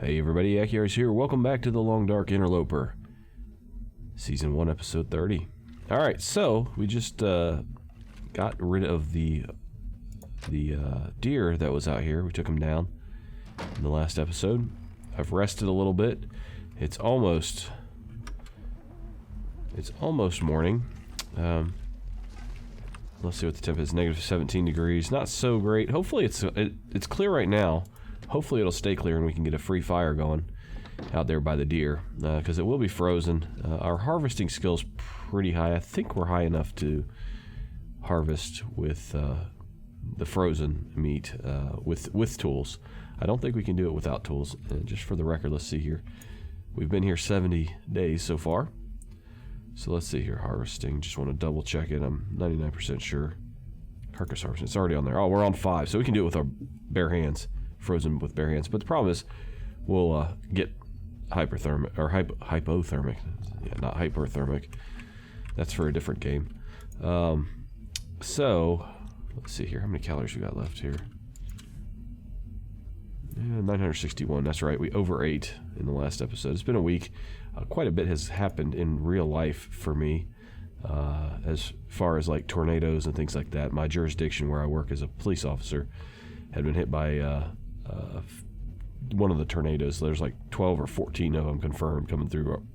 Hey everybody, Akiari's here. Welcome back to the Long Dark Interloper. Season 1, Episode 30. Alright, so we just got rid of the deer that was out here. We took him down in the last episode. I've rested a little bit. It's almost morning. Let's see what the temp is. Negative 17 degrees. Not so great. Hopefully it's clear right now. Hopefully it'll stay clear and we can get a free fire going out there by the deer, because it will be frozen. Our harvesting skill's pretty high. I think we're high enough to harvest with the frozen meat with tools. I don't think we can do it without tools. Just for the record, let's see here. We've been here 70 days so far. So let's see here, harvesting. Just want to double check it. I'm 99% sure. Carcass harvesting, it's already on there. Oh, we're on 5, so we can do it with our bare hands. Frozen with bare hands. But the problem is, we'll get hyperthermic, or hypothermic. Yeah, not hyperthermic. That's for a different game. So, let's see here. How many calories we got left here? Yeah, 961. That's right. We overate in the last episode. It's been a week. Quite a bit has happened in real life for me, as far as like tornadoes and things like that. My jurisdiction, where I work as a police officer, had been hit by one of the tornadoes. There's like 12 or 14 of them confirmed coming through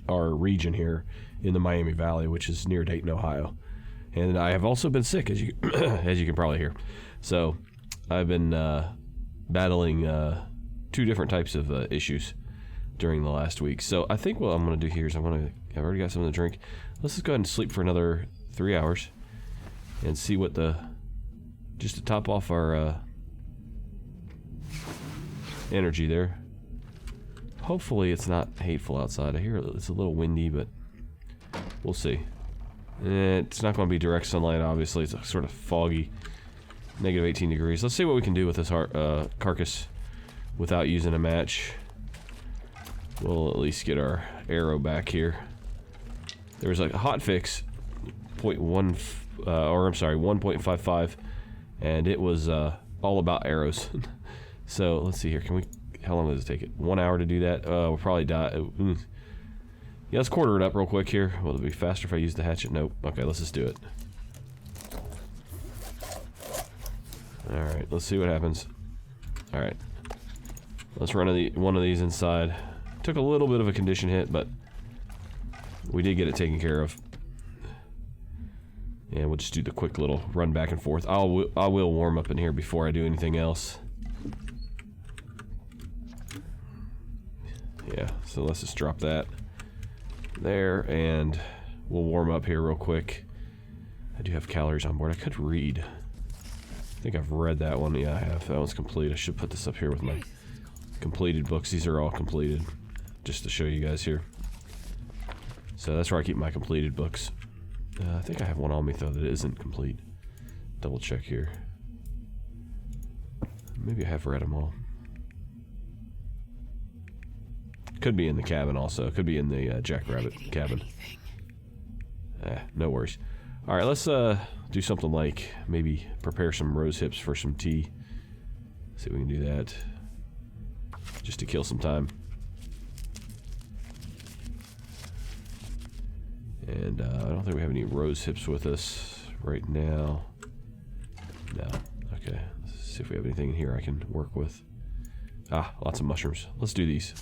our region here in the Miami Valley, which is near Dayton, Ohio. And I have also been sick, as you as you can probably hear. So I've been battling 2 different types of issues during the last week. So I think what I'm going to do here is I've already got something to drink. Let's just go ahead and sleep for another 3 hours and see what just to top off our energy there. Hopefully it's not hateful outside. I hear it's a little windy, but we'll see. It's not going to be direct sunlight, obviously. It's sort of foggy. Negative 18 degrees. Let's see what we can do with this carcass without using a match. We'll at least get our arrow back here. There was like a hotfix 1.55, and it was all about arrows. So let's see here. How long does it take it? 1 hour to do that? We'll probably die. Yeah, let's quarter it up real quick here. Will it be faster if I use the hatchet? Nope. Okay, let's just do it. Alright, let's see what happens. Alright. Let's run one of these inside. Took a little bit of a condition hit, but we did get it taken care of. And we'll just do the quick little run back and forth. I will warm up in here before I do anything else. Yeah, so let's just drop that there, and we'll warm up here real quick. I do have calories on board. I could read. I think I've read that one. Yeah, I have. That one's complete. I should put this up here with my completed books. These are all completed, just to show you guys here. So that's where I keep my completed books. I think I have one on me, though, that isn't complete. Double check here. Maybe I have read them all. Could be in the cabin also. Could be in the jackrabbit cabin. No worries. Alright, let's do something like maybe prepare some rose hips for some tea. See if we can do that. Just to kill some time. And I don't think we have any rose hips with us right now. No. Okay. Let's see if we have anything in here I can work with. Ah, lots of mushrooms. Let's do these.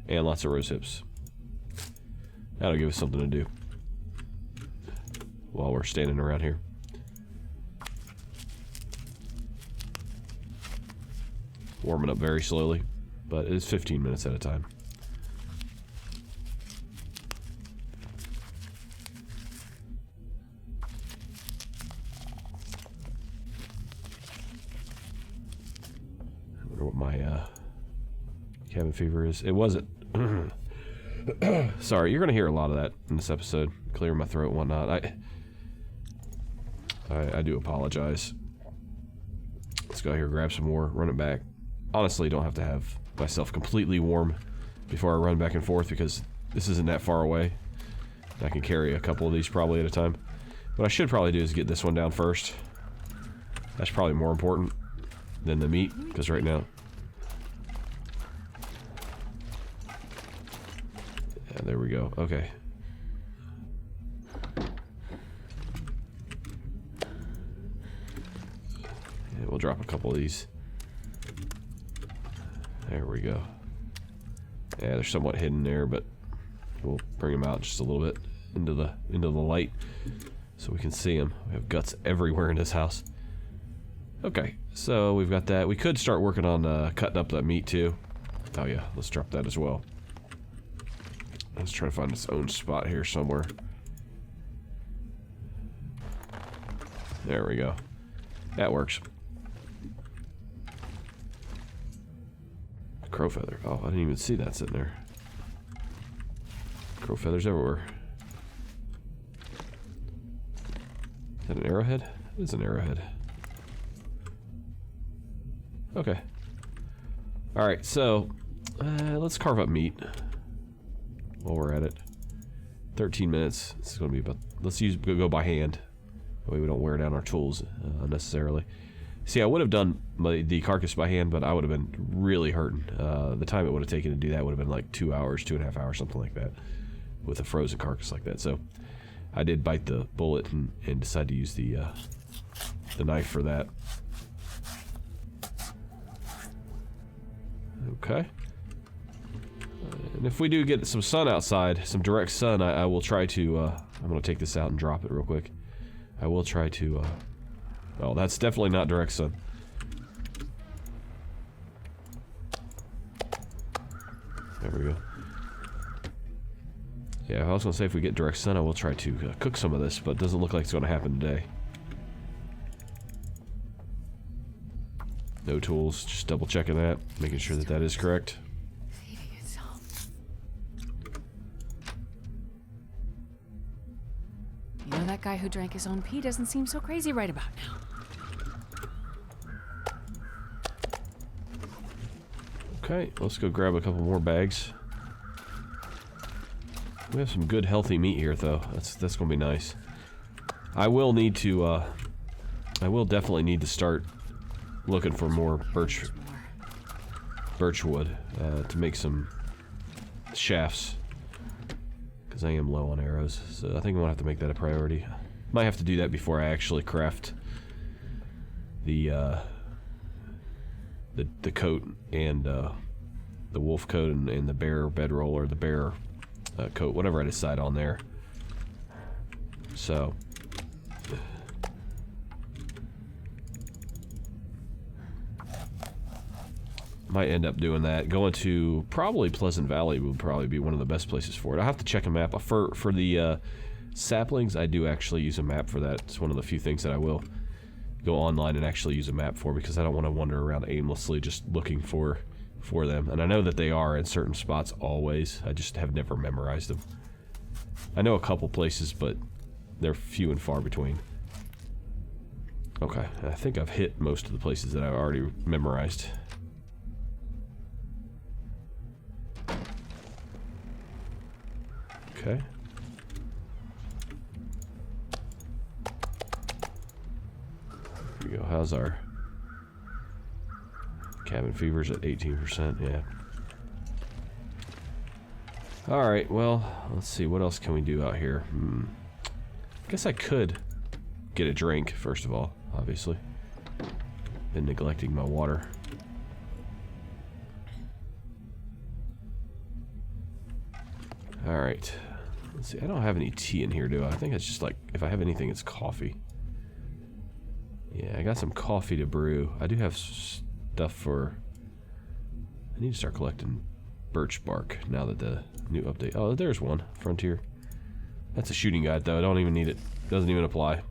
And lots of rose hips. That'll give us something to do while we're standing around here. Warming up very slowly, but it is 15 minutes at a time. I wonder what my cabin fever is. It wasn't. Sorry, you're gonna hear a lot of that in this episode. Clear my throat and whatnot. I do apologize. Let's go here, grab some more, run it back. Honestly, don't have to have myself completely warm before I run back and forth, because this isn't that far away. I can carry a couple of these probably at a time. What I should probably do is get this one down first. That's probably more important than the meat, because right now There we go. Okay. Yeah, we'll drop a couple of these. There we go. Yeah, they're somewhat hidden there, but we'll bring them out just a little bit into the light so we can see them. We have guts everywhere in this house. Okay, so we've got that. We could start working on cutting up that meat too. Oh yeah, let's drop that as well. Let's try to find its own spot here somewhere. There we go. That works. Crow feather. Oh, I didn't even see that sitting there. Crow feathers everywhere. Is that an arrowhead? It is an arrowhead. Okay. Alright, so let's carve up meat while we're at it. 13 minutes. This is going to be about... Let's go by hand. That way we don't wear down our tools unnecessarily. See, I would have done the carcass by hand, but I would have been really hurting. The time it would have taken to do that would have been like 2 hours, 2.5 hours, something like that, with a frozen carcass like that. So I did bite the bullet and decide to use the knife for that. Okay. And if we do get some sun outside, some direct sun, I will try to... I'm going to take this out and drop it real quick. I will try to... oh, that's definitely not direct sun. There we go. Yeah, I was going to say if we get direct sun, I will try to cook some of this, but it doesn't look like it's going to happen today. No tools, just double checking that, making sure that that is correct. You know, that guy who drank his own pee doesn't seem so crazy right about now. Okay, let's go grab a couple more bags. We have some good healthy meat here though. That's gonna be nice. I will need to I will definitely need to start looking for more birch wood to make some shafts, because I am low on arrows, so I think I'm gonna have to make that a priority. Might have to do that before I actually craft the coat and the wolf coat and the bear bedroll, or the bear coat, whatever I decide on there. So might end up doing that. Going to probably Pleasant Valley would probably be one of the best places for it. I'll have to check a map. For the saplings, I do actually use a map for that. It's one of the few things that I will go online and actually use a map for, because I don't want to wander around aimlessly just looking for them. And I know that they are in certain spots always. I just have never memorized them. I know a couple places, but they're few and far between. Okay, I think I've hit most of the places that I've already memorized. Okay. Here we go. How's our cabin fever's at 18%? Yeah. Alright, well, let's see. What else can we do out here? I guess I could get a drink, first of all, obviously. Been neglecting my water. Alright. Let's see, I don't have any tea in here, do I? I think it's just like, if I have anything, it's coffee. Yeah, I got some coffee to brew. I do have stuff for... I need to start collecting birch bark now that the new update... Oh, there's one. Frontier. That's a shooting guide, though. I don't even need it. Doesn't even apply.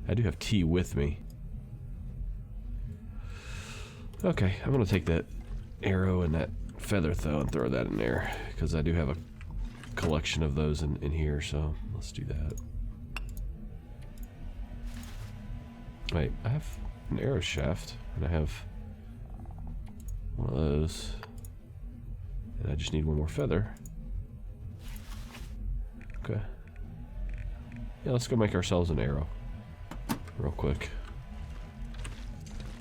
I do have tea with me. Okay, I'm going to take that arrow and that feather, though, and throw that in there, because I do have a collection of those in here, so let's do that. Wait, I have an arrow shaft, and I have one of those, and I just need one more feather. Okay. Yeah, let's go make ourselves an arrow real quick.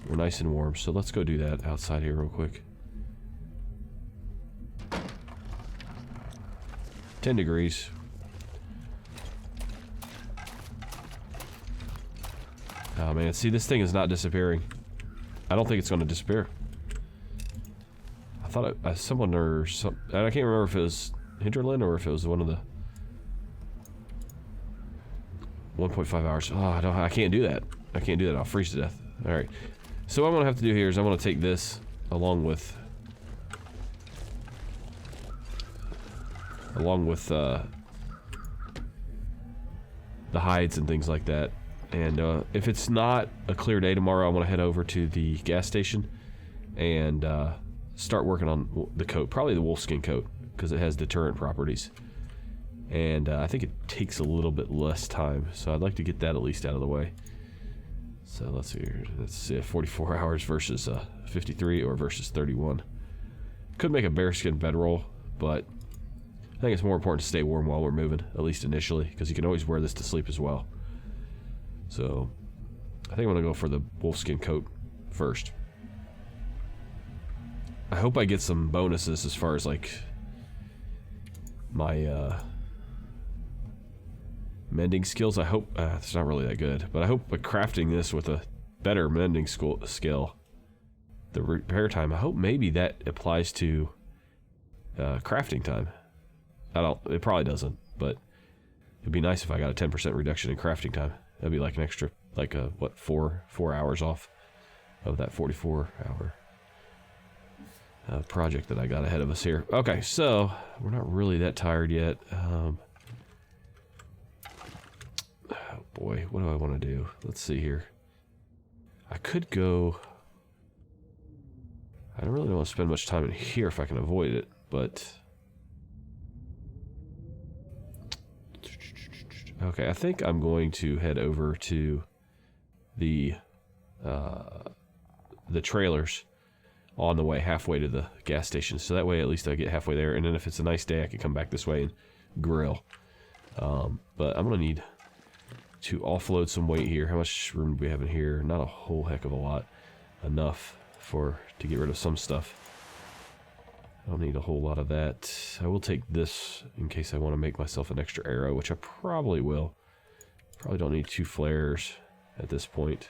We're nice and warm, so let's go do that outside here real quick. 10 degrees. Oh man, see, this thing is not disappearing. I don't think it's going to disappear. I thought someone or some, I can't remember if it was Hinterland or if it was one of the 1.5 hours. Oh, I can't do that. I can't do that. I'll freeze to death. All right. So what I'm gonna have to do here is I'm gonna take this along with the hides and things like that. And if it's not a clear day tomorrow, I'm gonna head over to the gas station and start working on the coat, probably the wolfskin coat, because it has deterrent properties. And I think it takes a little bit less time, so I'd like to get that at least out of the way. So let's see here. Let's 44 hours versus 53 or versus 31. Could make a bearskin bedroll, but I think it's more important to stay warm while we're moving, at least initially, because you can always wear this to sleep as well. So I think I'm gonna go for the wolfskin coat first. I hope I get some bonuses as far as like my mending skills. I hope it's not really that good, but I hope by crafting this with a better mending skill, the repair time, I hope maybe that applies to crafting time. It probably doesn't, but it'd be nice if I got a 10% reduction in crafting time. That'd be like an extra, like a, what, 4 hours off of that 44 hour project that I got ahead of us here. Okay, so we're not really that tired yet. Oh boy, what do I want to do? Let's see here. I could go... I don't really want to spend much time in here if I can avoid it, but... Okay, I think I'm going to head over to the trailers on the way halfway to the gas station, so that way at least I get halfway there, and then if it's a nice day I can come back this way and grill. But I'm gonna need to offload some weight here. How much room do we have in here? Not a whole heck of a lot. Enough to get rid of some stuff. I don't need a whole lot of that. I will take this in case I want to make myself an extra arrow, which I probably will. Probably don't need 2 flares at this point.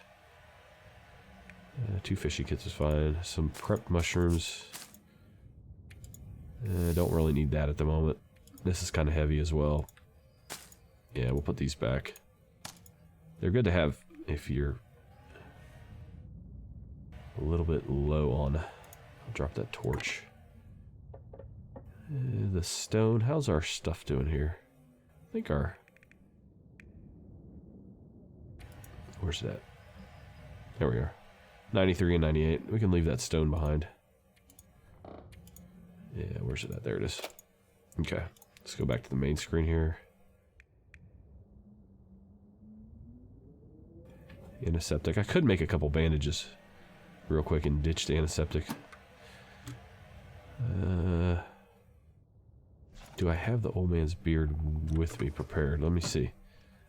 2 fishy kits is fine. Some prep mushrooms. Don't really need that at the moment. This is kind of heavy as well. Yeah, we'll put these back. They're good to have if you're a little bit low on. I'll drop that torch. The stone. How's our stuff doing here? I think our... Where's that? There we are. 93 and 98. We can leave that stone behind. Yeah, where's it at? There it is. Okay. Let's go back to the main screen here. Antiseptic. I could make a couple bandages real quick and ditch the antiseptic. Do I have the old man's beard with me prepared? Let me see.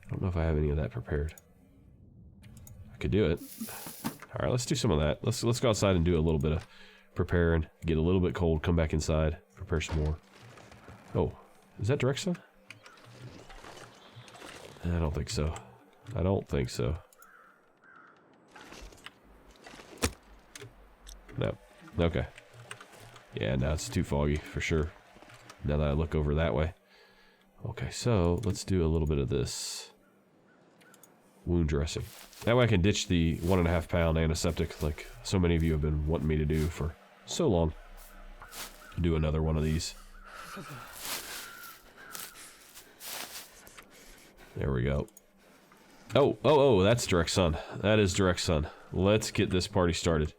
I don't know if I have any of that prepared. I could do it. Alright, let's do some of that. Let's go outside and do a little bit of preparing. Get a little bit cold, come back inside, prepare some more. Oh, is that direct sun? I don't think so. I don't think so. No. Okay. Yeah, no, it's too foggy for sure. Now that I look over that way. Okay, so let's do a little bit of this wound dressing. That way I can ditch the 1.5 pound antiseptic like so many of you have been wanting me to do for so long. Do another one of these. There we go. Oh, that's direct sun. That is direct sun. Let's get this party started.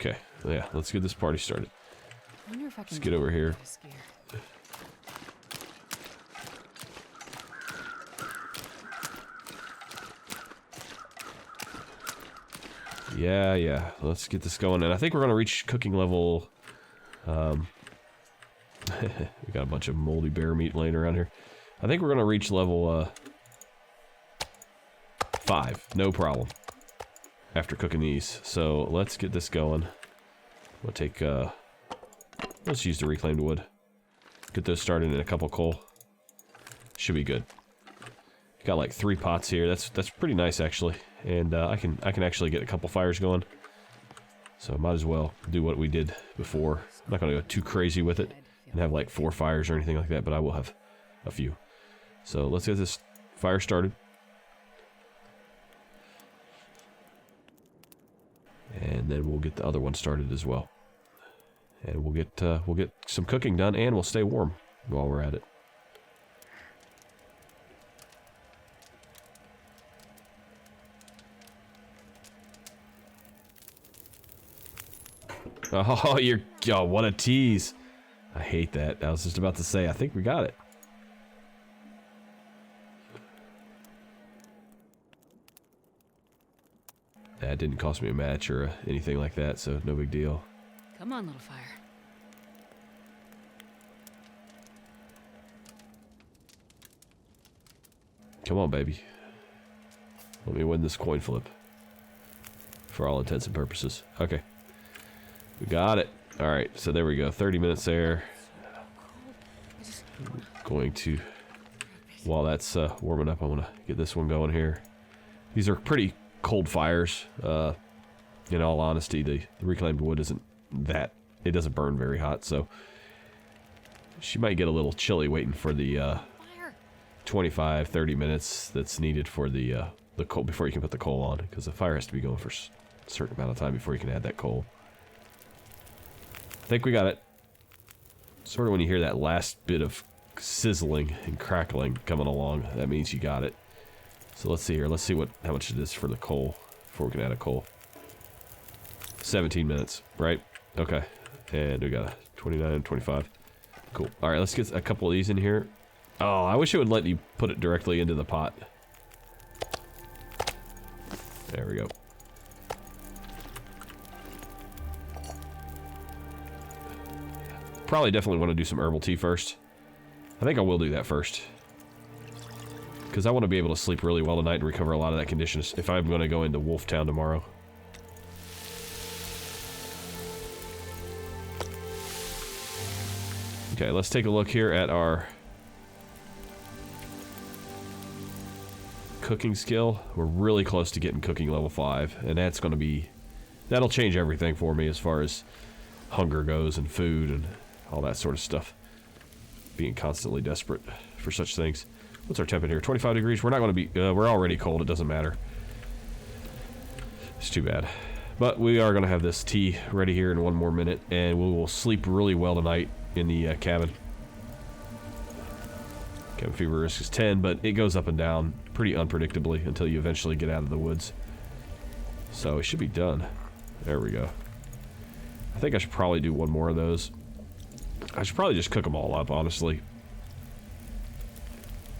Okay, yeah, let's get this party started. I wonder if I can Let's get over here. Yeah, let's get this going. And I think we're going to reach cooking level... we got a bunch of moldy bear meat laying around here. I think we're going to reach level 5, no problem, after cooking these. So let's get this going. We'll take, let's use the reclaimed wood. Get those started in a couple coal. Should be good. Got like 3 pots here. That's pretty nice actually. And I can actually get a couple fires going. So might as well do what we did before. I'm not gonna go too crazy with it and have like 4 fires or anything like that, but I will have a few. So let's get this fire started. And then we'll get the other one started as well. And we'll get some cooking done, and we'll stay warm while we're at it. Oh, oh, what a tease. I hate that. I was just about to say, I think we got it. That didn't cost me a match or anything like that, so no big deal. Come on, little fire. Come on, baby. Let me win this coin flip. For all intents and purposes. Okay. We got it. Alright, so there we go. 30 minutes there. Going to... While that's warming up, I want to get this one going here. These are pretty cold fires. In all honesty, the reclaimed wood isn't that... It doesn't burn very hot, so... She might get a little chilly waiting for the 25, 30 minutes that's needed for the coal before you can put the coal on. Because the fire has to be going for a certain amount of time before you can add that coal. I think we got it. Sort of when you hear that last bit of sizzling and crackling coming along, that means you got it. So let's see here. Let's see how much it is for the coal before we can add a coal. 17 minutes, right? Okay. And we got a 29, 25. Cool. All right, let's get a couple of these in here. Oh, I wish it would let you put it directly into the pot. There we go. Probably definitely want to do some herbal tea first. I think I will do that first. Because I want to be able to sleep really well tonight and recover a lot of that condition if I'm going to go into Wolf Town tomorrow. Okay, let's take a look here at our cooking skill. We're really close to getting cooking level 5, and that's going to be... That'll change everything for me as far as hunger goes and food and all that sort of stuff. Being constantly desperate for such things. What's our temp in here? 25 degrees. We're not going to be... we're already cold. It doesn't matter. It's too bad. But we are going to have this tea ready here in 1 more minute, and we will sleep really well tonight in the cabin. Cabin fever risk is 10, but it goes up and down pretty unpredictably until you eventually get out of the woods. So it should be done. There we go. I think I should probably do 1 more of those. I should probably just cook them all up, honestly.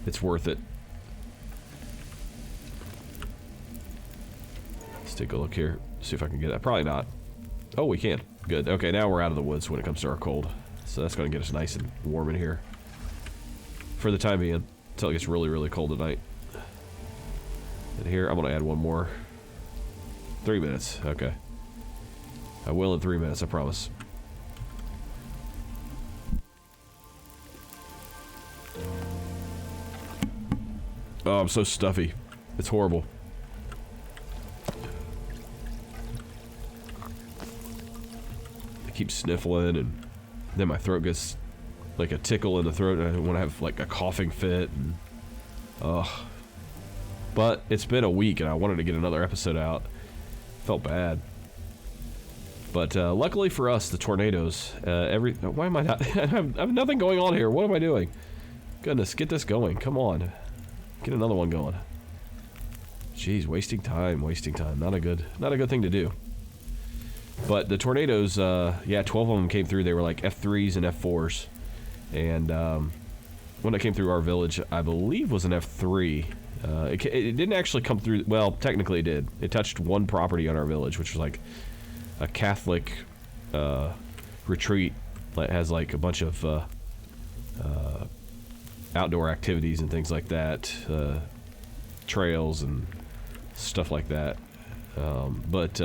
It's worth it. Let's take a look here. See if I can get that. Probably not. Oh, we can. Good. Okay, now we're out of the woods when it comes to our cold. So that's going to get us nice and warm in here. For the time being. Until it gets really, really cold tonight. And here, I'm going to add 1 more. 3 minutes. Okay. I will in 3 minutes, I promise. Oh, I'm so stuffy. It's horrible. I keep sniffling, and then my throat gets like a tickle in the throat, and I want to have like a coughing fit. And, but it's been a week, and I wanted to get another episode out. Felt bad. But luckily for us, the tornadoes, why am I not... I have nothing going on here. What am I doing? Goodness, get this going. Come on. Get another one going. Jeez, wasting time. Not a good thing to do. But the tornadoes, yeah, 12 of them came through. They were like F3s and F4s. And one that came through our village, I believe, was an F3. It didn't actually come through... Well, technically it did. It touched 1 property on our village, which was like a Catholic retreat that has like a bunch of outdoor activities and things like that, trails and stuff like that. But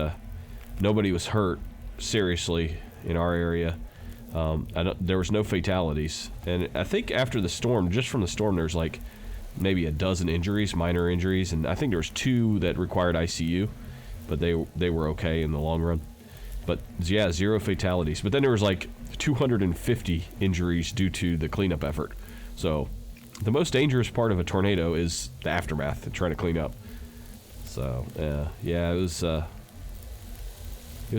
nobody was hurt, seriously in our area. There was no fatalities, and I think after the storm, just from the storm, there's like maybe a dozen injuries, minor injuries, and I think there was 2 that required ICU, but they were okay in the long run. But yeah, 0 fatalities. But then there was like 250 injuries due to the cleanup effort. So the most dangerous part of a tornado is the aftermath, trying to clean up. So yeah, it was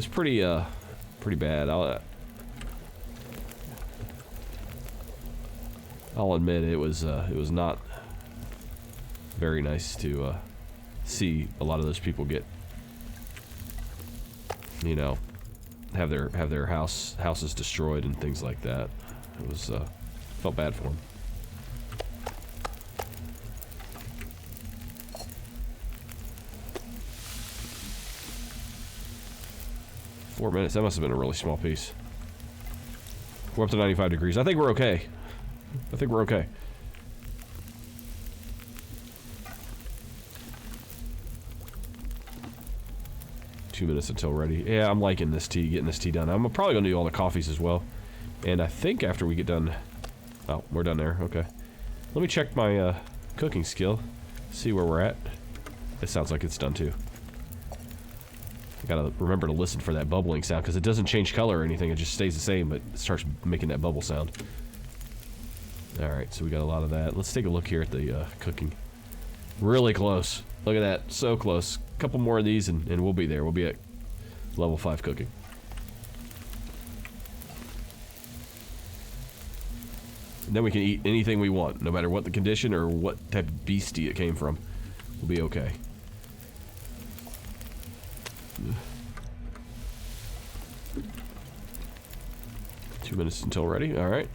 pretty bad. I'll admit it was not very nice to see a lot of those people get, you know, have their houses destroyed and things like that. It was felt bad for them. Four minutes. That must have been a really small piece. We're up to 95 degrees. I think we're okay. I think we're okay. Two minutes until ready. Yeah, I'm liking this tea, getting this tea done. I'm probably going to do all the coffees as well. And I think after we get done... Oh, we're done there. Okay. Let me check my cooking skill. See where we're at. It sounds like it's done too. I gotta remember to listen for that bubbling sound, because it doesn't change color or anything. It just stays the same, but it starts making that bubble sound. Alright, so we got a lot of that. Let's take a look here at the cooking. Really close. Look at that. So close. A couple more of these and we'll be there. We'll be at level 5 cooking. And then we can eat anything we want, no matter what the condition or what type of beastie it came from. We'll be okay. Two minutes until ready. Alright.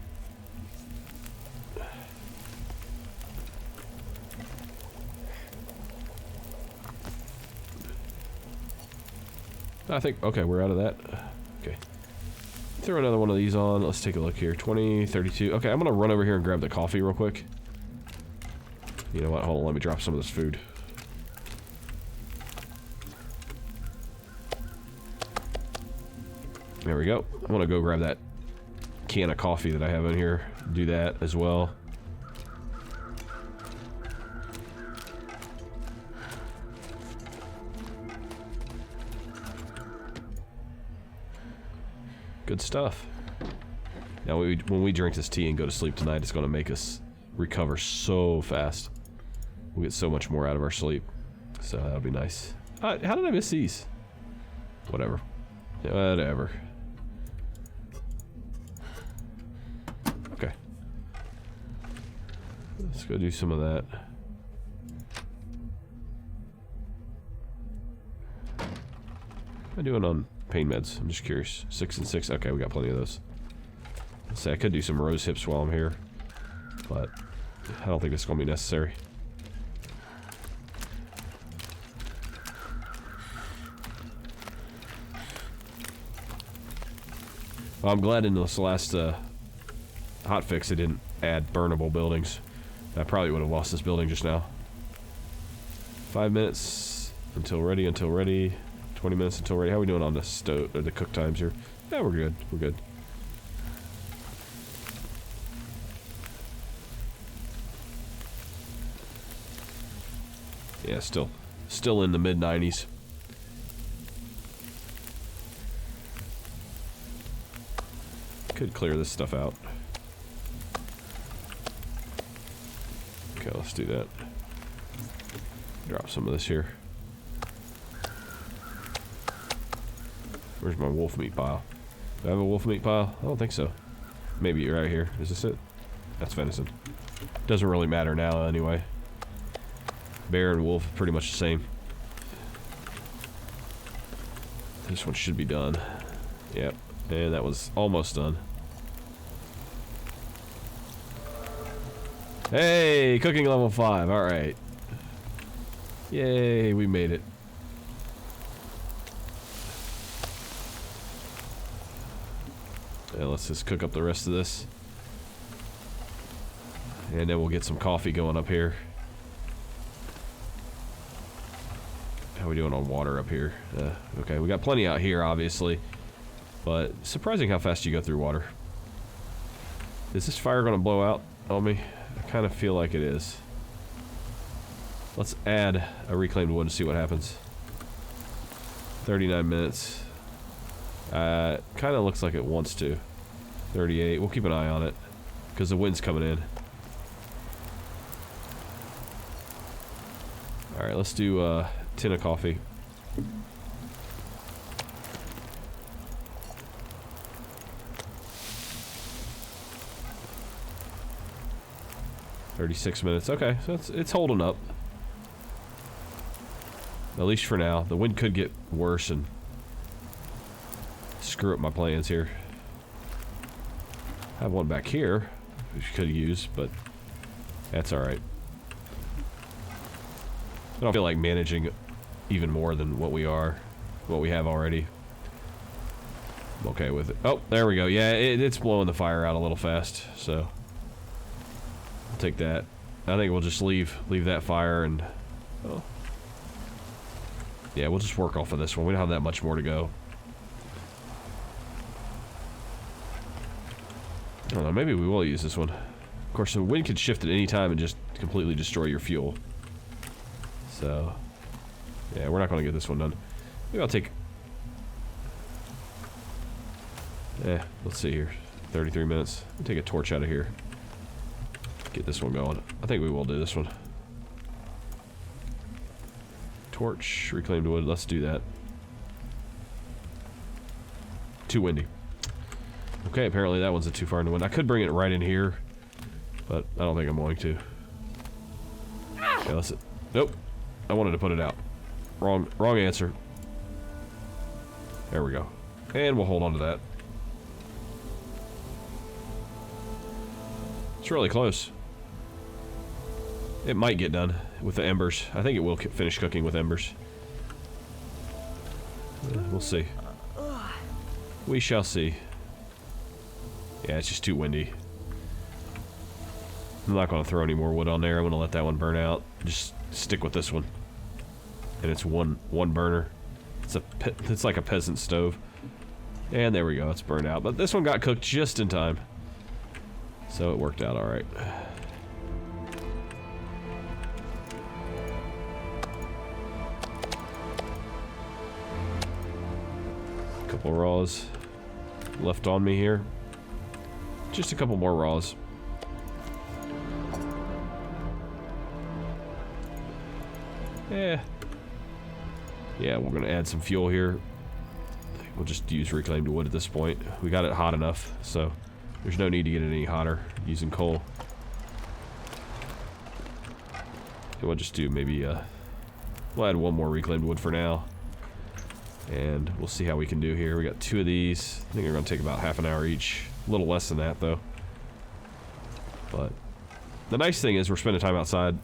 I think, okay, we're out of that. Okay. Throw another one of these on. Let's take a look here. 20, 32. Okay, I'm gonna run over here and grab the coffee real quick. You know what? Hold on, let me drop some of this food. There we go. I'm gonna go grab that can of coffee that I have in here. Do that as well. Good stuff. Now, when we drink this tea and go to sleep tonight, it's going to make us recover so fast. We'll get so much more out of our sleep. So that'll be nice. How did I miss these? Whatever. Whatever. Okay. Let's go do some of that. What am I doing on pain meds? I'm just curious. 6 and 6. Okay, we got plenty of those. Let's say I could do some rose hips while I'm here, but I don't think it's going to be necessary. Well, I'm glad in this last hotfix it didn't add burnable buildings. I probably would have lost this building just now. 5 minutes until ready. 20 minutes until ready. How are we doing on the stove or the cook times here? Yeah, we're good. We're good. Yeah, still in the mid-90s. Could clear this stuff out. Okay, let's do that. Drop some of this here. Where's my wolf meat pile? Do I have a wolf meat pile? I don't think so. Maybe right here. Is this it? That's venison. Doesn't really matter now anyway. Bear and wolf, pretty much the same. This one should be done. Yep. And that was almost done. Hey, cooking level 5. Alright. Yay, we made it. Yeah, let's just cook up the rest of this. And then we'll get some coffee going up here. How are we doing on water up here? Okay, we got plenty out here, obviously. But surprising how fast you go through water. Is this fire going to blow out on me? I kind of feel like it is. Let's add a reclaimed wood and see what happens. 39 minutes. Kind of looks like it wants to. 38. We'll keep an eye on it because the wind's coming in. Alright, let's do a tin of coffee. $36 minutes. Okay, so it's holding up. At least for now. The wind could get worse and screw up my plans here. I have one back here, which you could use, but that's alright. I don't feel like managing even more than what we have already. I'm okay with it. Oh, there we go. Yeah, it's blowing the fire out a little fast, so I'll take that. I think we'll just leave that fire and oh. Yeah, we'll just work off of this one. We don't have that much more to go. I don't know, maybe we will use this one. Of course, the wind could shift at any time and just completely destroy your fuel. So, yeah, we're not going to get this one done. Maybe I'll take... let's see here. 33 minutes. I'll take a torch out of here. Get this one going. I think we will do this one. Torch, reclaimed wood. Let's do that. Too windy. Okay, apparently that one's too far in the wind. I could bring it right in here, but I don't think I'm going to. Okay, let's... Nope. I wanted to put it out. Wrong answer. There we go. And we'll hold on to that. It's really close. It might get done with the embers. I think it will finish cooking with embers. We'll see. We shall see. Yeah, it's just too windy. I'm not going to throw any more wood on there. I'm going to let that one burn out. Just stick with this one. And it's one burner. It's like a peasant stove. And there we go. It's burned out. But this one got cooked just in time. So it worked out all right. Couple raws left on me here. Just a couple more raws. Yeah, we're gonna add some fuel here. We'll just use reclaimed wood at this point. We got it hot enough, so there's no need to get it any hotter using coal. And we'll just do maybe we'll add one more reclaimed wood for now. And we'll see how we can do here. We got 2 of these. I think they're gonna take about half an hour each. A little less than that though. But the nice thing is we're spending time outside.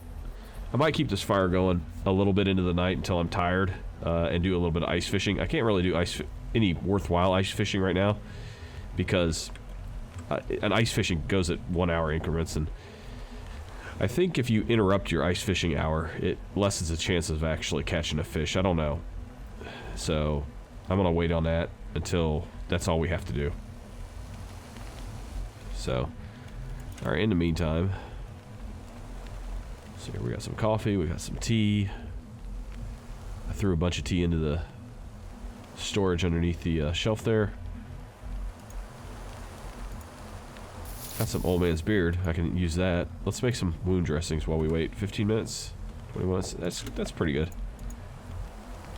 I might keep this fire going a little bit into the night until I'm tired and do a little bit of ice fishing. I can't really do any worthwhile ice fishing right now because an ice fishing goes at 1 hour increments, and I think if you interrupt your ice fishing hour, it lessens the chances of actually catching a fish. I don't know. So I'm gonna wait on that until that's all we have to do. So, alright, in the meantime, so here we got some coffee, we got some tea. I threw a bunch of tea into the storage underneath the shelf there. Got some old man's beard. I can use that. Let's make some wound dressings while we wait. 15 minutes, 20 minutes. That's pretty good.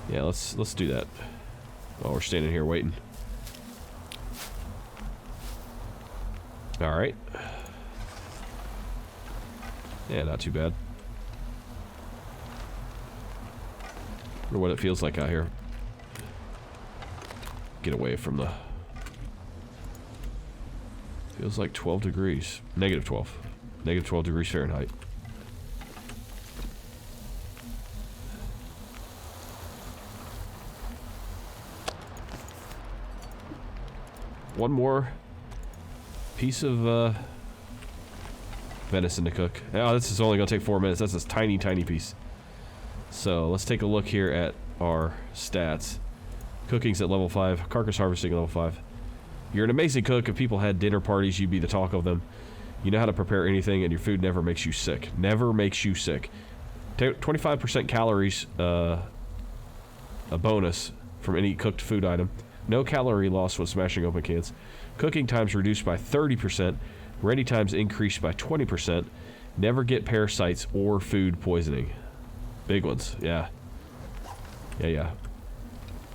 Yeah, let's do that while we're standing here waiting. All right. Yeah, not too bad. Wonder what it feels like out here. Get away from the... Feels like 12 degrees. Negative 12. Negative 12 degrees Fahrenheit. One more piece of venison to cook. Oh, this is only going to take 4 minutes. That's a tiny, tiny piece. So let's take a look here at our stats. Cooking's at level 5. Carcass harvesting at level 5. You're an amazing cook. If people had dinner parties, you'd be the talk of them. You know how to prepare anything, and your food never makes you sick. Never makes you sick. 25% calories, a bonus from any cooked food item. No calorie loss when smashing open cans. Cooking times reduced by 30%. Ready times increased by 20%. Never get parasites or food poisoning. Big ones, yeah. Yeah.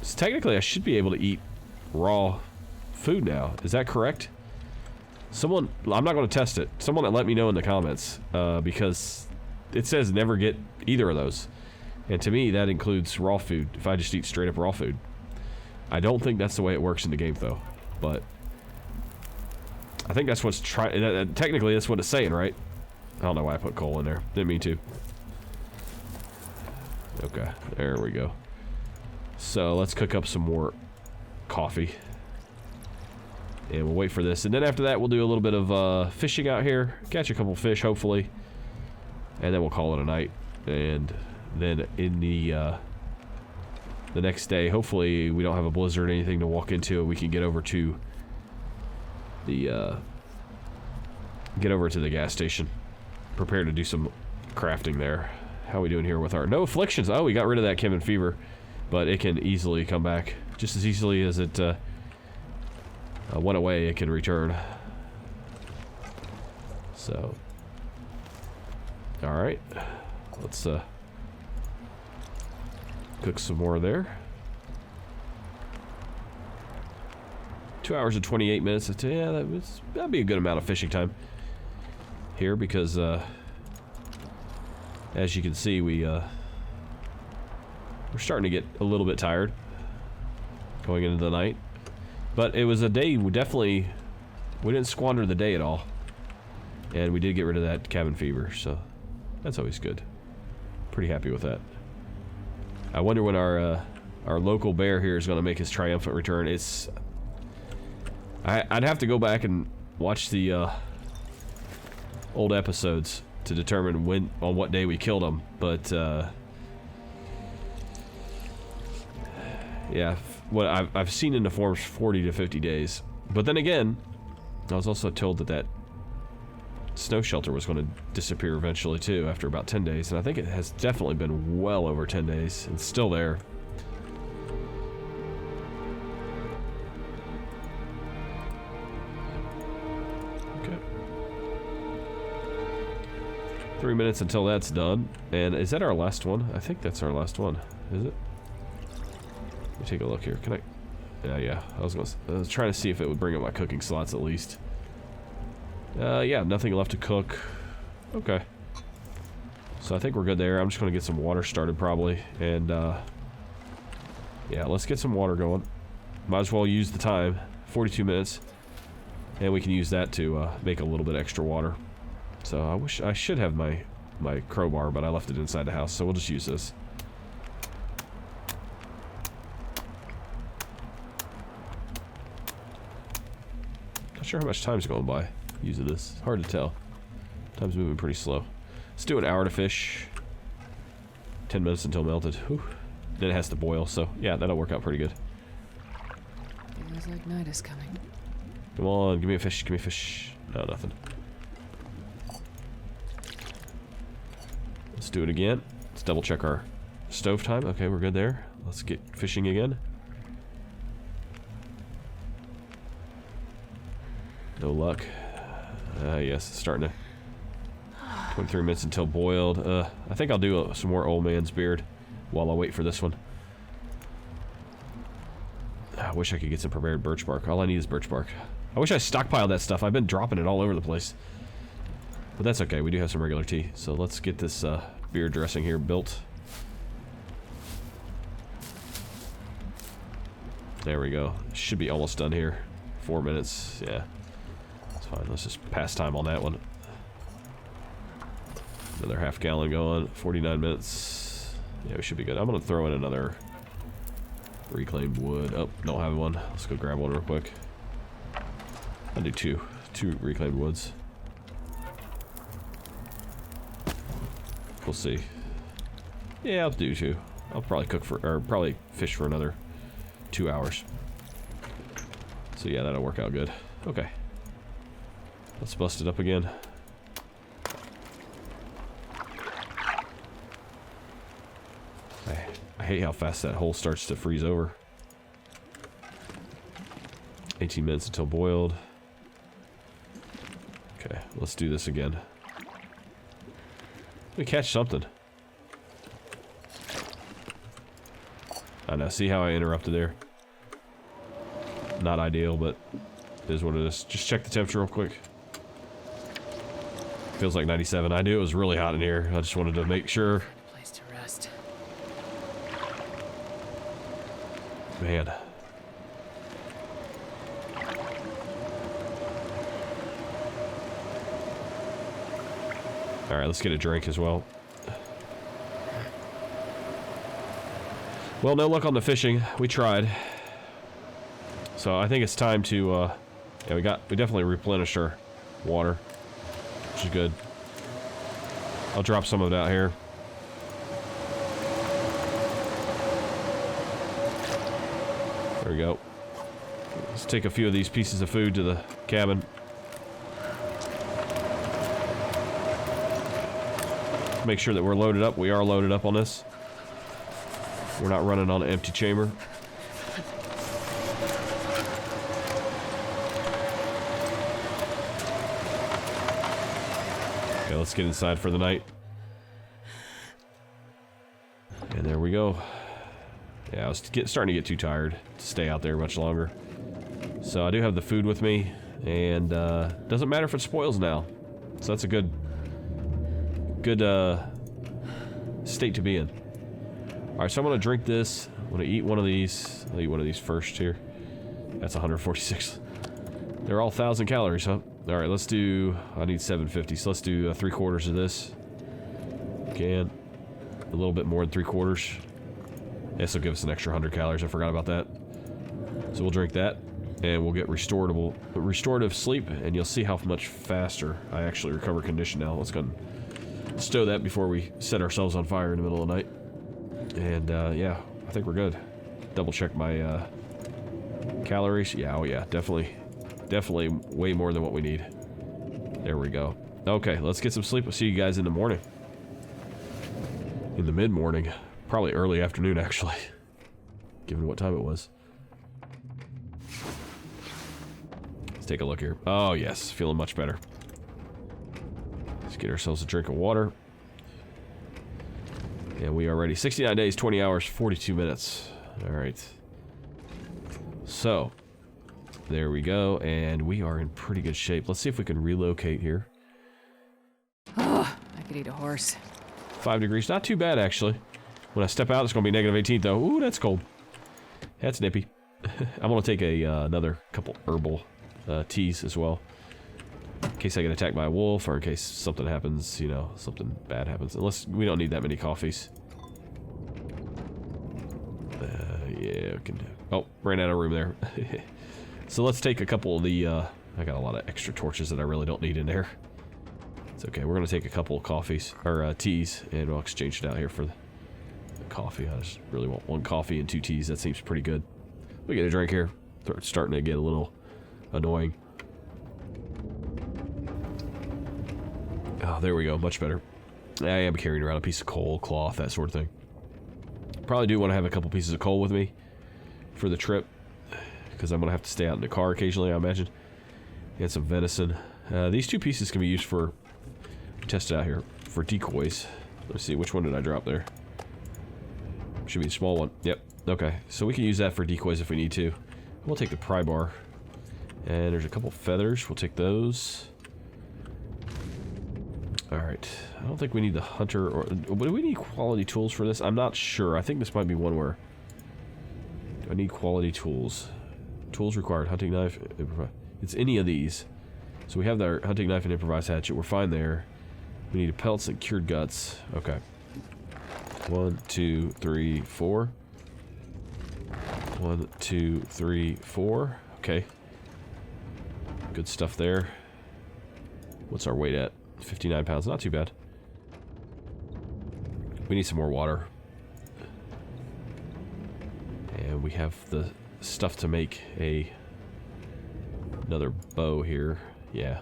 So technically, I should be able to eat raw food now. Is that correct? Someone, I'm not going to test it. Someone that let me know in the comments, because it says never get either of those. And to me, that includes raw food, if I just eat straight up raw food. I don't think that's the way it works in the game, though. But I think that's what's technically, that's what it's saying, right? I don't know why I put coal in there. Didn't mean to. Okay, there we go. So let's cook up some more coffee. And we'll wait for this. And then after that, we'll do a little bit of fishing out here. Catch a couple fish, hopefully. And then we'll call it a night. And then in the next day, hopefully we don't have a blizzard or anything to walk into. We can get over to the gas station. Prepare to do some crafting there. How are we doing here with our... No afflictions. Oh, we got rid of that cabin fever. But it can easily come back. Just as easily as it went away, it can return. So... Alright. Let's cook some more there. 2 hours and 28 minutes. Yeah, that'd be a good amount of fishing time here because, as you can see, we're starting to get a little bit tired going into the night. But it was a day we didn't squander the day at all. And we did get rid of that cabin fever, so that's always good. Pretty happy with that. I wonder when our local bear here is going to make his triumphant return. I'd have to go back and watch the old episodes to determine on what day we killed him, but yeah, what I've seen in the forums 40 to 50 days. But then again, I was also told that snow shelter was going to disappear eventually too after about 10 days, and I think it has definitely been well over 10 days. It's still there. Okay. 3 minutes until that's done. And is that our last one? I think that's our last one. Is it? Let me take a look here. Can I? Yeah. I was trying to see if it would bring up my cooking slots at least. Yeah, nothing left to cook. Okay. So I think we're good there. I'm just going to get some water started probably. And, yeah, let's get some water going. Might as well use the time. 42 minutes. And we can use that to make a little bit extra water. So I should have my crowbar, but I left it inside the house. So we'll just use this. Not sure how much time's going by using this. Hard to tell. Time's moving pretty slow. Let's do an hour to fish. 10 minutes until melted. Whew. Then it has to boil, so yeah, that'll work out pretty good. Feels like night is coming. Come on, give me a fish, give me a fish. No, nothing. Let's do it again. Let's double check our stove time. Okay, we're good there. Let's get fishing again. No luck. Yes, it's starting to... 23 minutes until boiled. I think I'll do some more old man's beard while I wait for this one. I wish I could get some prepared birch bark. All I need is birch bark. I wish I stockpiled that stuff. I've been dropping it all over the place. But that's okay. We do have some regular tea. So let's get this beard dressing here built. There we go. Should be almost done here. 4 minutes. Yeah. That's fine. Let's just pass time on that one. Another half gallon going. 49 minutes. Yeah, we should be good. I'm going to throw in another reclaimed wood. Oh, don't have one. Let's go grab one real quick. I'll do two reclaimed woods. We'll see. Yeah, I'll do two. I'll probably cook for, or probably fish for another 2 hours. So yeah, that'll work out good. Okay. Let's bust it up again. I hate how fast that hole starts to freeze over. 18 minutes until boiled. Okay, let's do this again. Let me catch something. I know, see how I interrupted there? Not ideal, but it is what it is. Just check the temperature real quick. Feels like 97. I knew it was really hot in here. I just wanted to make sure. Place to rest. Man. Alright, let's get a drink as well. Well, no luck on the fishing. We tried. So I think it's time to, yeah, we definitely replenished our water, which is good. I'll drop some of it out here. There we go. Let's take a few of these pieces of food to the cabin. Make sure that we're loaded up. We are loaded up on this. We're not running on an empty chamber. Okay, let's get inside for the night. And there we go. Yeah, I was starting to get too tired to stay out there much longer. So I do have the food with me, and doesn't matter if it spoils now. So that's a good state to be in. Alright, so I'm gonna drink this. I'm gonna eat one of these. I'll eat one of these first here. That's 146. They're all 1,000 calories, huh? Alright, let's do... I need 750, so let's do 3/4 of this. Can. A little bit more than 3/4. This will give us an extra 100 calories. I forgot about that. So we'll drink that, and we'll get restorative sleep, and you'll see how much faster I actually recover condition now. Let's go and stow that before we set ourselves on fire in the middle of the night. And yeah, I think we're good. Double check my calories. Yeah, oh yeah, definitely way more than what we need. There we go. Okay, let's get some sleep. We'll see you guys in the morning. In the mid-morning. Probably early afternoon, actually. Given what time it was. Let's take a look here. Oh, yes. Feeling much better. Let's get ourselves a drink of water. And we are ready. 69 days, 20 hours, 42 minutes. Alright. So, there we go. And we are in pretty good shape. Let's see if we can relocate here. Oh, I could eat a horse. 5 degrees. Not too bad, actually. When I step out, it's going to be negative 18, though. Ooh, that's cold. That's nippy. I'm going to take another couple herbal teas as well. In case I get attacked by a wolf, or in case something happens, you know, something bad happens. Unless we don't need that many coffees. Yeah, we can do. Oh, ran out of room there. So let's take a couple of the, I got a lot of extra torches that I really don't need in there. It's okay, we're going to take a couple of coffees, or teas, and we'll exchange it out here for the coffee. I just really want 1 coffee and 2 teas. That seems pretty good. We get a drink here. It's starting to get a little annoying. Oh, there we go. Much better. I am carrying around a piece of coal, cloth, that sort of thing. Probably do want to have a couple pieces of coal with me for the trip, because I'm going to have to stay out in the car occasionally, I imagine. And some venison. These 2 pieces can be used for, test it out here, for decoys. Let's see, which one did I drop there? Should be a small one. Yep. Okay. So we can use that for decoys if we need to. We'll take the pry bar. And there's a couple feathers. We'll take those. Alright. I don't think we need the hunter or... Do we need quality tools for this? I'm not sure. I think this might be one where... Do I need quality tools? Tools required. Hunting knife. It's any of these. So we have our hunting knife and improvised hatchet. We're fine there. We need pelts and cured guts. Okay. 1, 2, 3, 4. 1, 2, 3, 4. Okay. Good stuff there. What's our weight at? 59 pounds. Not too bad. We need some more water. And we have the stuff to make another bow here. Yeah.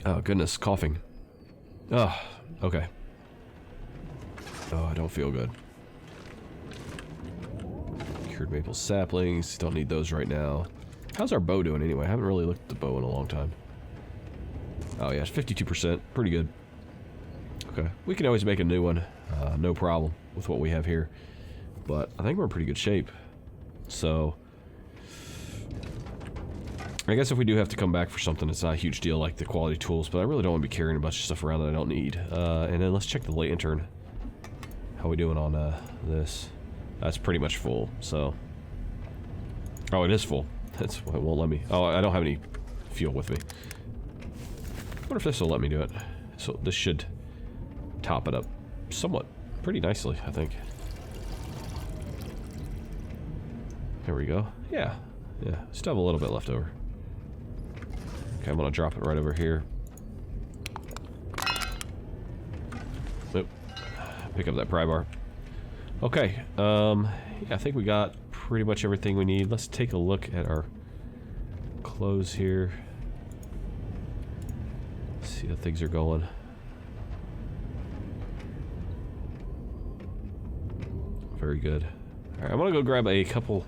Oh, goodness, coughing. Oh, okay. Oh, I don't feel good. Cured maple saplings. Don't need those right now. How's our bow doing anyway? I haven't really looked at the bow in a long time. Oh yeah, it's 52%. Pretty good. Okay. We can always make a new one. No problem with what we have here. But I think we're in pretty good shape. So I guess if we do have to come back for something, it's not a huge deal like the quality tools, but I really don't want to be carrying a bunch of stuff around that I don't need. And then let's check the lantern. How we doing on this? That's pretty much full, so... Oh, it is full. That's why it won't let me... Oh, I don't have any fuel with me. I wonder if this will let me do it. So this should top it up somewhat pretty nicely, I think. There we go. Yeah. Yeah. Still have a little bit left over. Okay, I'm gonna drop it right over here. Oop. Pick up that pry bar. Okay, yeah, I think we got pretty much everything we need. Let's take a look at our clothes here. See how things are going. Very good. Alright, I'm gonna go grab a couple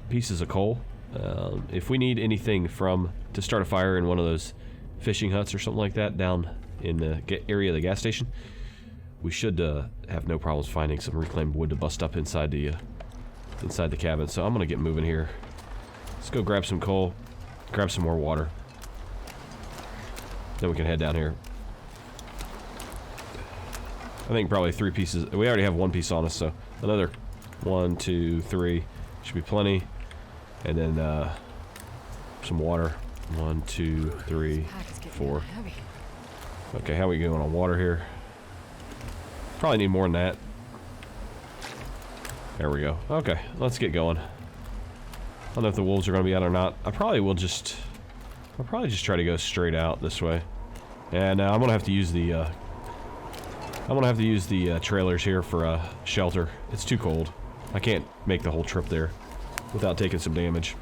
pieces of coal. If we need anything to start a fire in one of those fishing huts or something like that down in the area of the gas station, we should have no problems finding some reclaimed wood to bust up inside the cabin. So I'm gonna get moving here. Let's go grab some coal, grab some more water, then we can head down here. I think probably 3 pieces. We already have 1 piece on us, so another 1, 2, 3 should be plenty. And then some water. 1, 2, 3, 4. Okay, how are we going on water here? Probably need more than that. There we go. Okay, let's get going. I don't know if the wolves are going to be out or not. I'll probably just try to go straight out this way. And I'm going to have to use the trailers here for shelter. It's too cold. I can't make the whole trip there without taking some damage.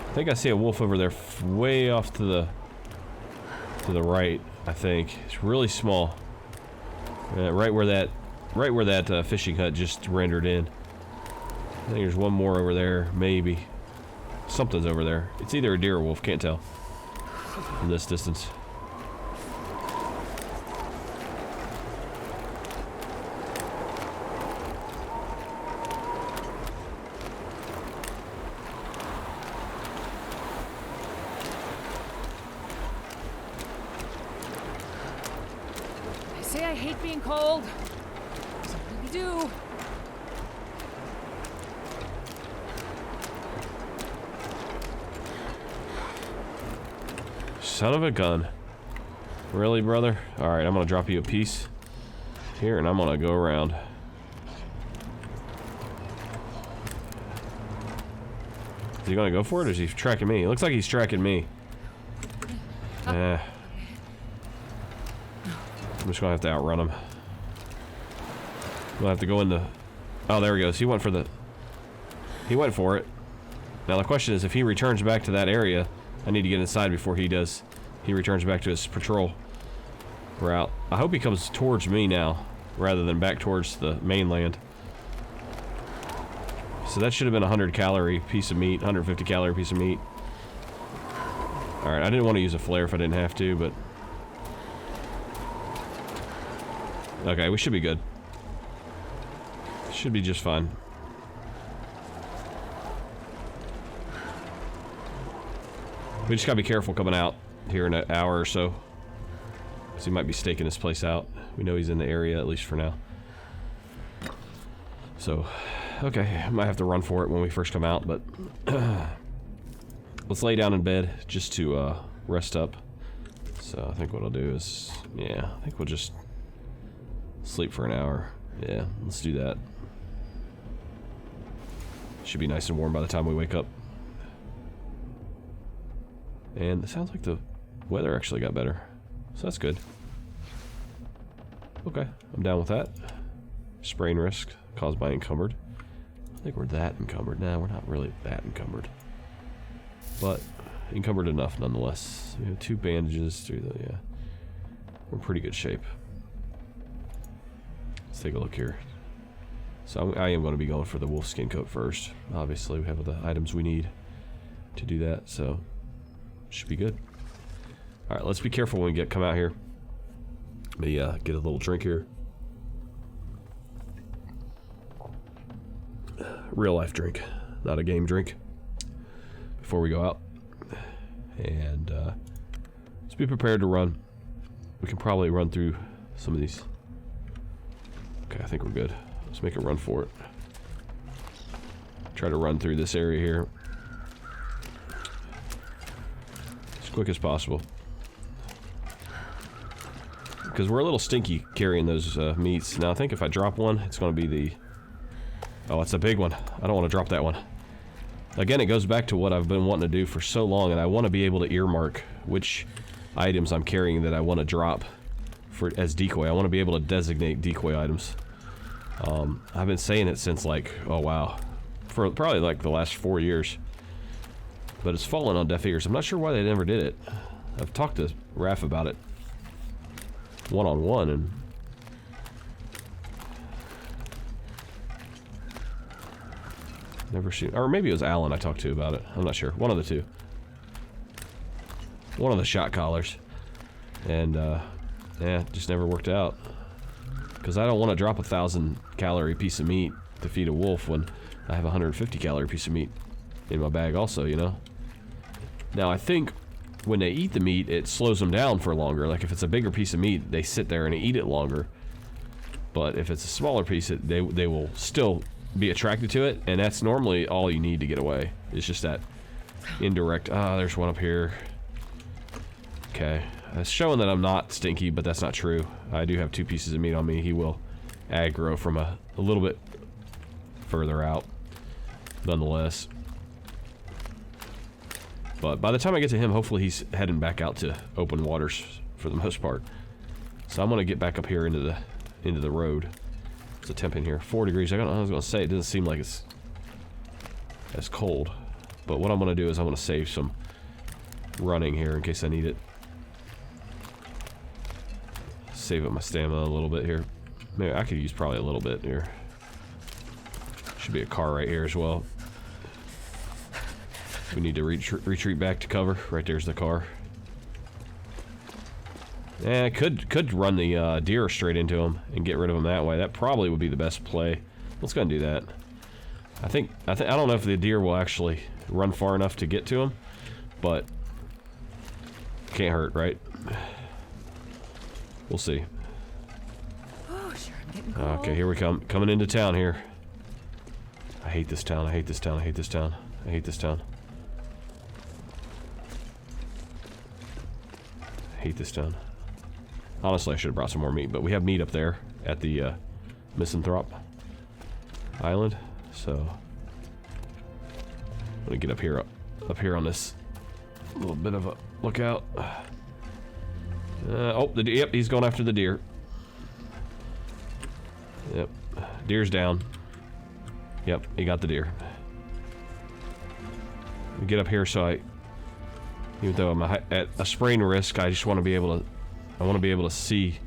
I think I see a wolf over there, way off to the right. I think it's really small, right where that fishing hut just rendered in. I think there's one more over there, maybe. Something's over there. It's either a deer or a wolf, can't tell from this distance. I hate being cold. So what do we do? Son of a gun. Really, brother? Alright, I'm gonna drop you a piece here and I'm gonna go around. Is he gonna go for it or is he tracking me? It looks like he's tracking me. I'm just gonna have to outrun him. We'll have to go in the... Oh, there he goes. He went for it. Now the question is, if he returns back to that area, I need to get inside before he does. He returns back to his patrol route. I hope he comes towards me now, rather than back towards the mainland. So that should have been a 100 calorie piece of meat, 150 calorie piece of meat. Alright, I didn't want to use a flare if I didn't have to, but... Okay, we should be good. Should be just fine. We just gotta be careful coming out here in an hour or so, because he might be staking this place out. We know he's in the area, at least for now. So, okay, I might have to run for it when we first come out, but let's lay down in bed just to rest up. So I think what I'll do is, yeah, I think we'll just sleep for an hour. Yeah, let's do that. Should be nice and warm by the time we wake up. And it sounds like the weather actually got better, so that's good. Okay, I'm down with that. Sprain risk caused by encumbered. I think we're that encumbered. Nah, we're not really that encumbered. But encumbered enough nonetheless. We have 2 bandages through the, yeah. We're in pretty good shape. Let's take a look here. So I am going to be going for the wolf skin coat first. Obviously, we have the items we need to do that, so should be good. All right, let's be careful when we come out here. Let me get a little drink here. Real life drink, not a game drink. Before we go out, and let's be prepared to run. We can probably run through some of these. Okay, I think we're good. Let's make a run for it. Try to run through this area here as quick as possible, because we're a little stinky carrying those meats. Now I think if I drop one, it's going to be the... Oh, it's a big one. I don't want to drop that one. Again, it goes back to what I've been wanting to do for so long, and I want to be able to earmark which items I'm carrying that I want to drop for as decoy. I want to be able to designate decoy items. I've been saying it since, like, oh wow, for probably like the last 4 years. But it's fallen on deaf ears. I'm not sure why they never did it. I've talked to Raph about it one-on-one, and never seen, or maybe it was Alan I talked to about it. I'm not sure. One of the two. One of the shot callers. And, yeah, it just never worked out. Because I don't want to drop a 1,000-calorie piece of meat to feed a wolf when I have a 150-calorie piece of meat in my bag also, you know? Now, I think when they eat the meat, it slows them down for longer. Like, if it's a bigger piece of meat, they sit there and eat it longer. But if it's a smaller piece, they will still be attracted to it, and that's normally all you need to get away. It's just that indirect... Ah, there's one up here. Okay. It's showing that I'm not stinky, but that's not true. I do have 2 pieces of meat on me. He will aggro from a little bit further out, nonetheless. But by the time I get to him, hopefully he's heading back out to open waters for the most part. So I'm gonna get back up here into the road. It's a temp in here, 4 degrees. I was gonna say it doesn't seem like it's as cold, but what I'm gonna do is I'm gonna save some running here in case I need it. Save up my stamina a little bit here. Maybe I could use probably a little bit here. Should be a car right here as well. We need to retreat back to cover. Right there's the car. Yeah, I could run the deer straight into him and get rid of him that way. That probably would be the best play. Let's go and do that. I don't know if the deer will actually run far enough to get to him, but can't hurt, right? We'll see. Oh, sure, I'm getting cold. Okay, here we come. Coming into town here. I hate this town. I hate this town. I hate this town. I hate this town. I hate this town. Honestly, I should have brought some more meat, but we have meat up there at the Misanthrope Island, so I'm gonna get up here on this little bit of a lookout. Oh, yep, he's going after the deer. Yep, deer's down. Yep, he got the deer. Get up here so even though I'm at a sprain risk, I just want to be able to see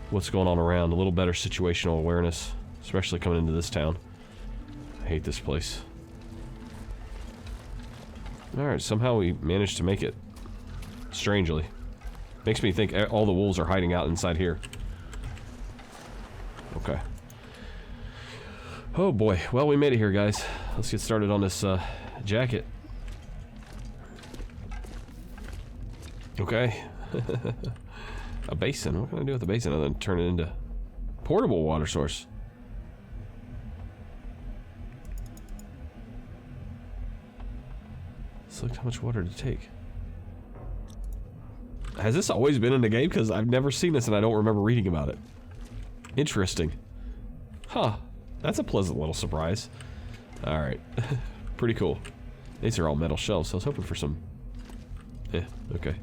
what's going on around. A little better situational awareness, especially coming into this town. I hate this place. Alright, somehow we managed to make it. Strangely. Makes me think all the wolves are hiding out inside here. Okay. Oh boy. Well, we made it here, guys. Let's get started on this jacket. Okay. A basin. What can I do with the basin other than turn it into portable water source? Look how much water to take. Has this always been in the game? Because I've never seen this and I don't remember reading about it. Interesting. Huh. That's a pleasant little surprise. Alright. Pretty cool. These are all metal shelves, so I was hoping for some... okay.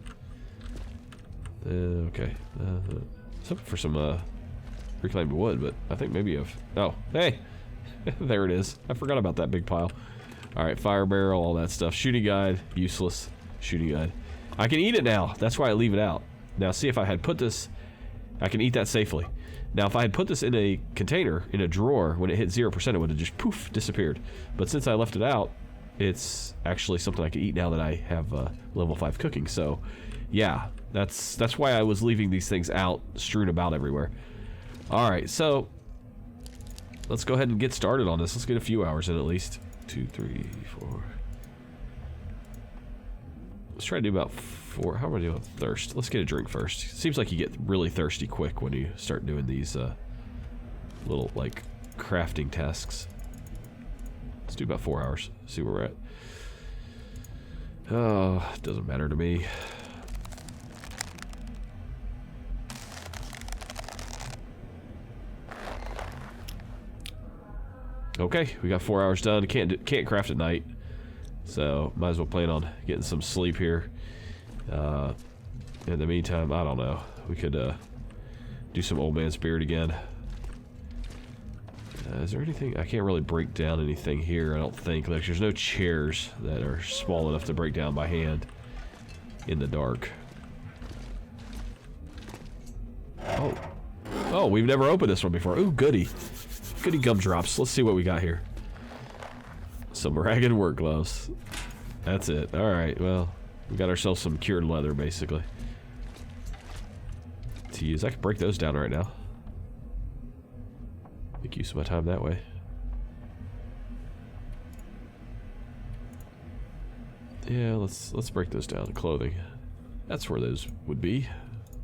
Okay. I was hoping for some, reclaimed wood, but I think maybe I've... Oh, hey! There it is. I forgot about that big pile. Alright, fire barrel, all that stuff. Shooting guide, useless. Shooting guide. I can eat it now. That's why I leave it out. Now, see, if I had put this... I can eat that safely. Now, if I had put this in a container, in a drawer, when it hit 0%, it would have just, poof, disappeared. But since I left it out, it's actually something I can eat now that I have level 5 cooking. So, yeah, that's why I was leaving these things out, strewn about everywhere. Alright, so... let's go ahead and get started on this. Let's get a few hours in at least. 2, 3, 4... Let's try to do about 4. How am I doing with thirst? Let's get a drink first. Seems like you get really thirsty quick when you start doing these little, like, crafting tasks. Let's do about 4 hours. See where we're at. Oh, it doesn't matter to me. Okay, we got 4 hours done. Can't craft at night. So, might as well plan on getting some sleep here. In the meantime, I don't know. We could do some old man spirit again. Is there anything? I can't really break down anything here, I don't think. Like, there's no chairs that are small enough to break down by hand in the dark. Oh. Oh, we've never opened this one before. Ooh, goody. Goody gumdrops. Let's see what we got here. Some ragged work gloves. That's it. Alright, well, we got ourselves some cured leather, basically. To use. I can break those down right now. Make use of my time that way. Yeah, let's break those down. Clothing. That's where those would be.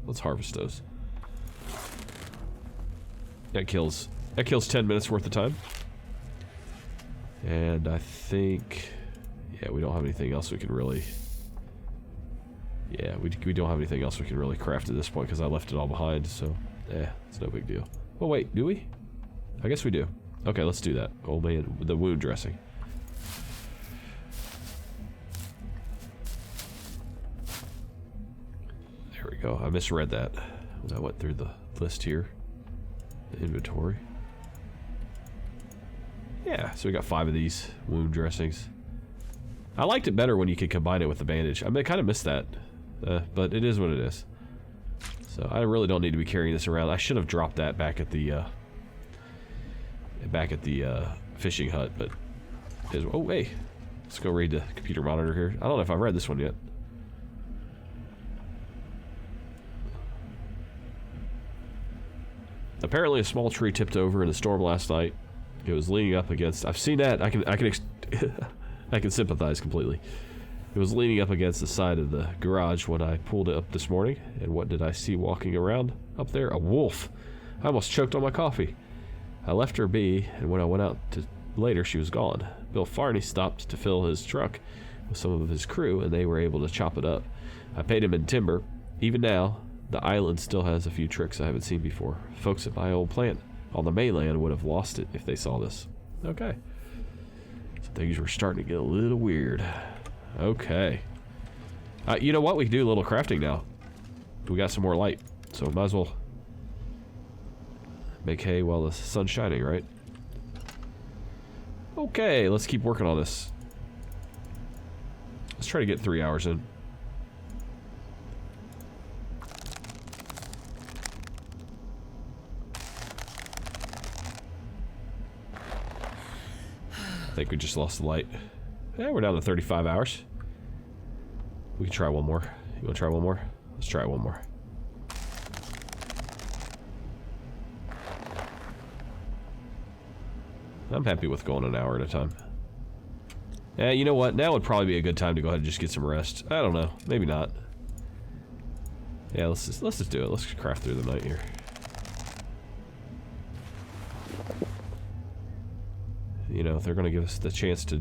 Let's harvest those. That kills 10 minutes worth of time. And I think, yeah, we don't have anything else we can really, yeah, we don't have anything else we can really craft at this point because I left it all behind, so, it's no big deal. Oh wait, do we? I guess we do. Okay, let's do that. Old man, the wound dressing. There we go. I misread that when I went through the list here. The inventory. Yeah, so we got 5 of these wound dressings. I liked it better when you could combine it with the bandage. I mean, I kind of missed that, but it is what it is. So I really don't need to be carrying this around. I should have dropped that back at the fishing hut, but oh hey, let's go read the computer monitor here. I don't know if I've read this one yet. Apparently, a small tree tipped over in a storm last night. It was leaning up against... I've seen that. I can sympathize completely. It was leaning up against the side of the garage when I pulled it up this morning. And what did I see walking around up there? A wolf. I almost choked on my coffee. I left her be, and when I went out later, she was gone. Bill Farney stopped to fill his truck with some of his crew, and they were able to chop it up. I paid him in timber. Even now, the island still has a few tricks I haven't seen before. Folks at my old plant on the mainland would have lost it if they saw this. Okay. So things were starting to get a little weird. Okay. You know what? We can do a little crafting now. We got some more light. So might as well make hay while the sun's shining, right? Okay, let's keep working on this. Let's try to get 3 hours in. I think we just lost the light. Yeah, we're down to 35 hours. We can try one more. You want to try one more? Let's try one more. I'm happy with going an hour at a time. Yeah, you know what? Now would probably be a good time to go ahead and just get some rest. I don't know. Maybe not. Yeah, let's just do it. Let's craft through the night here. You know, if they're gonna give us the chance to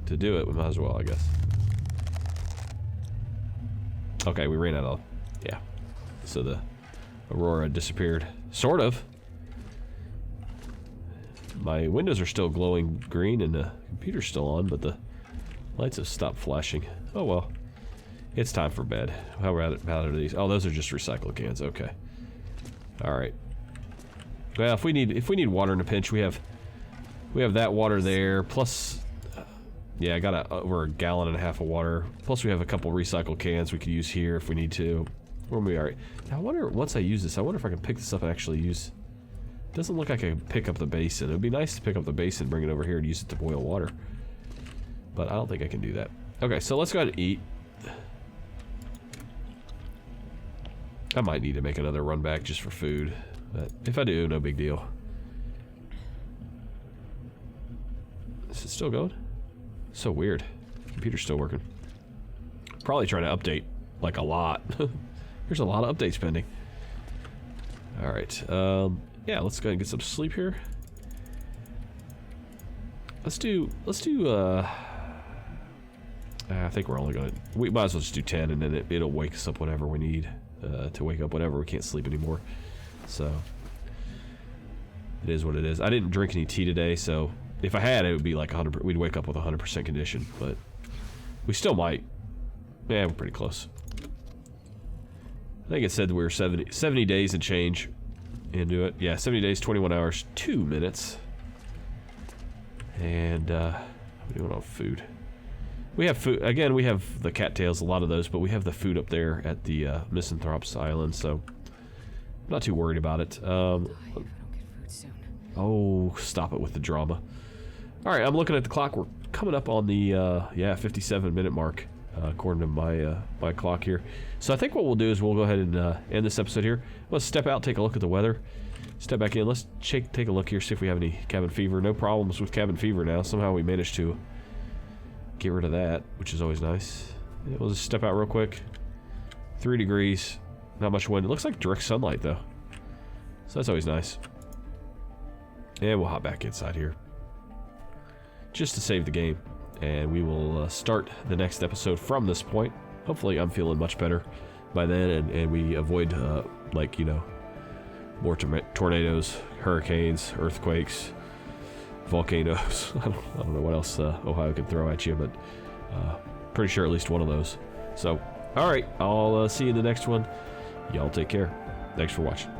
do it, we might as well, I guess. Okay, we ran out of... Yeah. So the aurora disappeared. Sort of. My windows are still glowing green and the computer's still on, but the lights have stopped flashing. Oh well. It's time for bed. How bad are these? Oh, those are just recycled cans. Okay. Alright. Well, if we need water in a pinch, we have that water there, plus... yeah, I got over a gallon and a half of water. Plus we have a couple recycled cans we could use here if we need to. We'll be alright. Now I wonder, once I use this, I wonder if I can pick this up and actually use... Doesn't look like I can pick up the basin. It would be nice to pick up the basin, bring it over here and use it to boil water. But I don't think I can do that. Okay, so let's go ahead and eat. I might need to make another run back just for food. But if I do, no big deal. Is it still going? So weird. Computer's still working. Probably trying to update, like, a lot. There's a lot of updates pending. Alright, yeah, let's go ahead and get some sleep here. Let's do, I think we're only gonna, we might as well just do 10 and then it'll wake us up whenever we need to wake up whenever we can't sleep anymore. So, it is what it is. I didn't drink any tea today, so if I had, it would be like 100%, we'd wake up with 100% condition, but we still might. Yeah, we're pretty close. I think it said we were 70 days and change into it. Yeah, 70 days, 21 hours, 2 minutes. And, what do you want on food? We have food. Again, we have the cattails, a lot of those, but we have the food up there at the Misanthropes Island, so I'm not too worried about it. I don't get food soon. Oh, stop it with the drama. Alright, I'm looking at the clock. We're coming up on the, yeah, 57-minute mark, according to my clock here. So I think what we'll do is we'll go ahead and end this episode here. Let's step out, take a look at the weather. Step back in. Let's take a look here, see if we have any cabin fever. No problems with cabin fever now. Somehow we managed to get rid of that, which is always nice. Yeah, we'll just step out real quick. 3 degrees. Not much wind. It looks like direct sunlight, though. So that's always nice. And we'll hop back inside here, just to save the game. And we will start the next episode from this point. Hopefully I'm feeling much better by then, and we avoid, like, you know, more tornadoes, hurricanes, earthquakes, volcanoes. I don't know what else Ohio can throw at you, but pretty sure at least one of those. So, alright, I'll see you in the next one. Y'all take care. Thanks for watching.